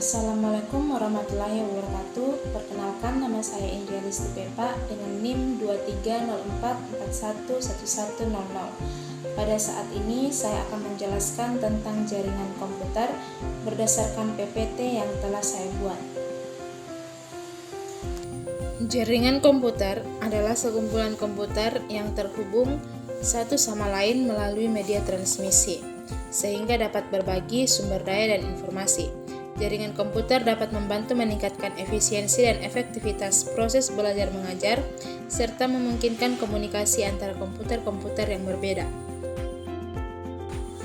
Assalamualaikum warahmatullahi wabarakatuh. Perkenalkan, nama saya Indria Listi Pepa dengan NIM 2304411100. Pada saat ini saya akan menjelaskan tentang jaringan komputer berdasarkan PPT yang telah saya buat. Jaringan komputer adalah sekumpulan komputer yang terhubung satu sama lain melalui media transmisi, sehingga dapat berbagi sumber daya dan informasi. Jaringan komputer dapat membantu meningkatkan efisiensi dan efektivitas proses belajar mengajar, serta memungkinkan komunikasi antara komputer-komputer yang berbeda.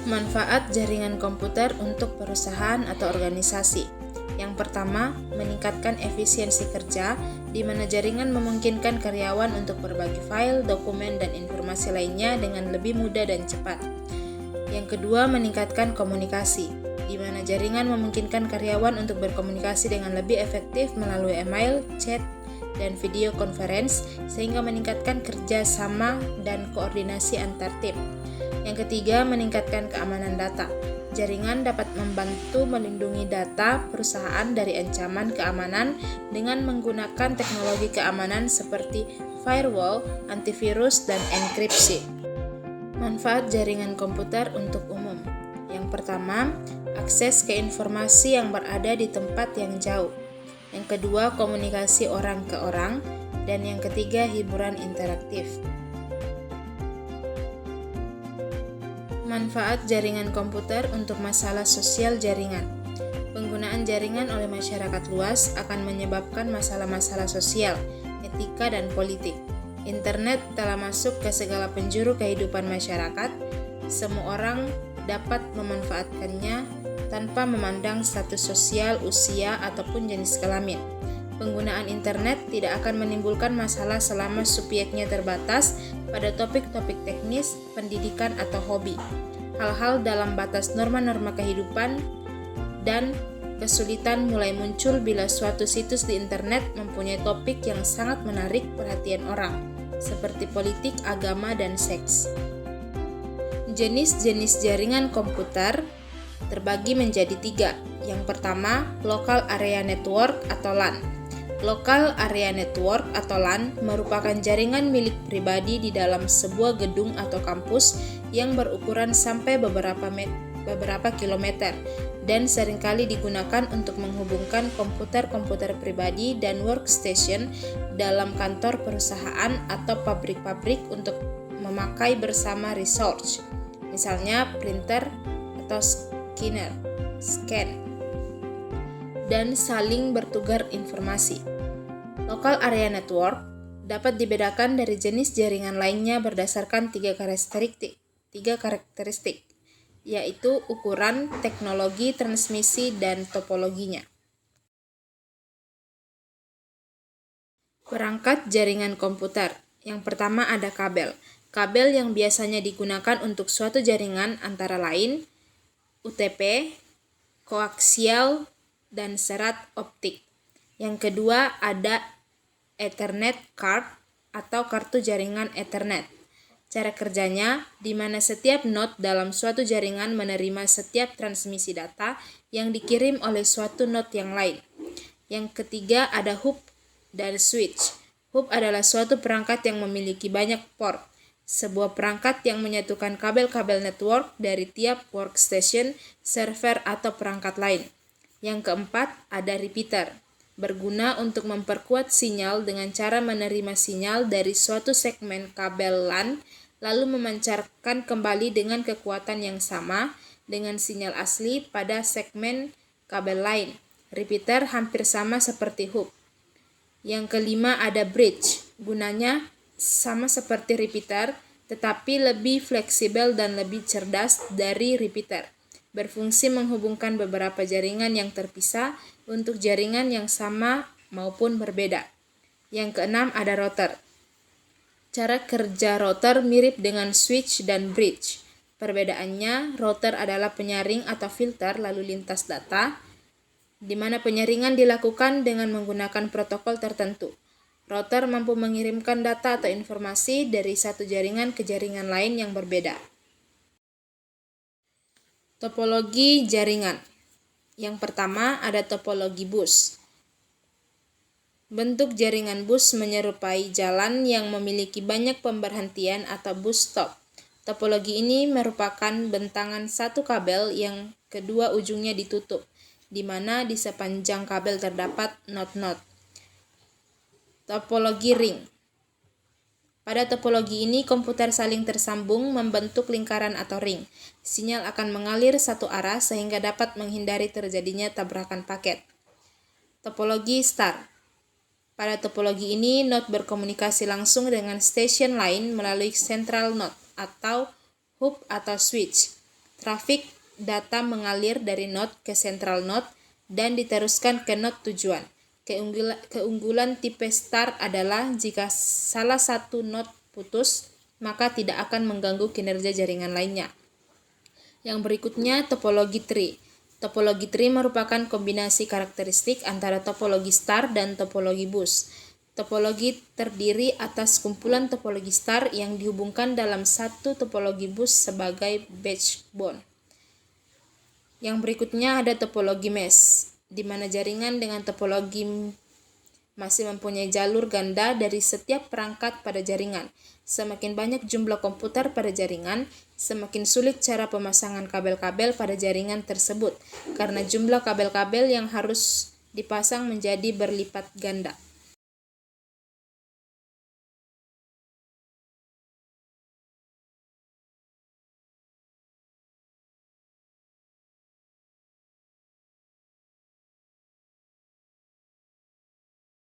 Manfaat jaringan komputer untuk perusahaan atau organisasi. Yang pertama, meningkatkan efisiensi kerja, di mana jaringan memungkinkan karyawan untuk berbagi file, dokumen, dan informasi lainnya dengan lebih mudah dan cepat. Yang kedua, meningkatkan komunikasi, di mana jaringan memungkinkan karyawan untuk berkomunikasi dengan lebih efektif melalui email, chat, dan video conference, sehingga meningkatkan kerjasama dan koordinasi antar tim. Yang ketiga, meningkatkan keamanan data. Jaringan dapat membantu melindungi data perusahaan dari ancaman keamanan dengan menggunakan teknologi keamanan seperti firewall, antivirus, dan enkripsi. Manfaat jaringan komputer untuk umum. Yang pertama, akses ke informasi yang berada di tempat yang jauh. Yang kedua, komunikasi orang ke orang. Dan yang ketiga, hiburan interaktif. Manfaat jaringan komputer untuk masalah sosial jaringan. Penggunaan jaringan oleh masyarakat luas akan menyebabkan masalah-masalah sosial, etika, dan politik. Internet telah masuk ke segala penjuru kehidupan masyarakat. Semua orang dapat memanfaatkannya tanpa memandang status sosial, usia, ataupun jenis kelamin. Penggunaan internet tidak akan menimbulkan masalah selama subjeknya terbatas pada topik-topik teknis, pendidikan, atau hobi. Hal-hal dalam batas norma-norma kehidupan dan kesulitan mulai muncul bila suatu situs di internet mempunyai topik yang sangat menarik perhatian orang, seperti politik, agama, dan seks. Jenis-jenis jaringan komputer terbagi menjadi 3. Yang pertama, Local Area Network atau LAN. Local Area Network atau LAN merupakan jaringan milik pribadi di dalam sebuah gedung atau kampus yang berukuran sampai beberapa kilometer dan seringkali digunakan untuk menghubungkan komputer-komputer pribadi dan workstation dalam kantor perusahaan atau pabrik-pabrik untuk memakai bersama resource, misalnya printer atau scan, dan saling bertukar informasi. Local Area Network dapat dibedakan dari jenis jaringan lainnya berdasarkan tiga karakteristik, yaitu ukuran, teknologi transmisi, dan topologinya. Perangkat jaringan komputer. Yang pertama ada kabel. Kabel yang biasanya digunakan untuk suatu jaringan antara lain UTP, koaksial, dan serat optik. Yang kedua ada Ethernet card atau kartu jaringan Ethernet. Cara kerjanya, di mana setiap node dalam suatu jaringan menerima setiap transmisi data yang dikirim oleh suatu node yang lain. Yang ketiga ada hub dan switch. Hub adalah suatu perangkat yang memiliki banyak port, sebuah perangkat yang menyatukan kabel-kabel network dari tiap workstation, server, atau perangkat lain. Yang keempat ada repeater, berguna untuk memperkuat sinyal dengan cara menerima sinyal dari suatu segmen kabel LAN, lalu memancarkan kembali dengan kekuatan yang sama dengan sinyal asli pada segmen kabel lain. Repeater hampir sama seperti hub. Yang kelima ada bridge, gunanya sama seperti repeater, tetapi lebih fleksibel dan lebih cerdas dari repeater. Berfungsi menghubungkan beberapa jaringan yang terpisah untuk jaringan yang sama maupun berbeda. Yang keenam ada router. Cara kerja router mirip dengan switch dan bridge. Perbedaannya, router adalah penyaring atau filter lalu lintas data, di mana penyaringan dilakukan dengan menggunakan protokol tertentu. Router mampu mengirimkan data atau informasi dari satu jaringan ke jaringan lain yang berbeda. Topologi jaringan. Yang pertama ada topologi bus. Bentuk jaringan bus menyerupai jalan yang memiliki banyak pemberhentian atau bus stop. Topologi ini merupakan bentangan satu kabel yang kedua ujungnya ditutup, di mana di sepanjang kabel terdapat not-not. Topologi ring. Pada topologi ini, komputer saling tersambung membentuk lingkaran atau ring. Sinyal akan mengalir satu arah sehingga dapat menghindari terjadinya tabrakan paket. Topologi star. Pada topologi ini, node berkomunikasi langsung dengan station lain melalui central node atau hub atau switch. Trafik data mengalir dari node ke central node dan diteruskan ke node tujuan. Keunggulan tipe star adalah jika salah satu node putus, maka tidak akan mengganggu kinerja jaringan lainnya. Yang berikutnya, topologi tree. Topologi tree merupakan kombinasi karakteristik antara topologi star dan topologi bus. Topologi terdiri atas kumpulan topologi star yang dihubungkan dalam satu topologi bus sebagai backbone. Yang berikutnya ada topologi mesh, di mana jaringan dengan topologi masih mempunyai jalur ganda dari setiap perangkat pada jaringan. Semakin banyak jumlah komputer pada jaringan, semakin sulit cara pemasangan kabel-kabel pada jaringan tersebut, karena jumlah kabel-kabel yang harus dipasang menjadi berlipat ganda.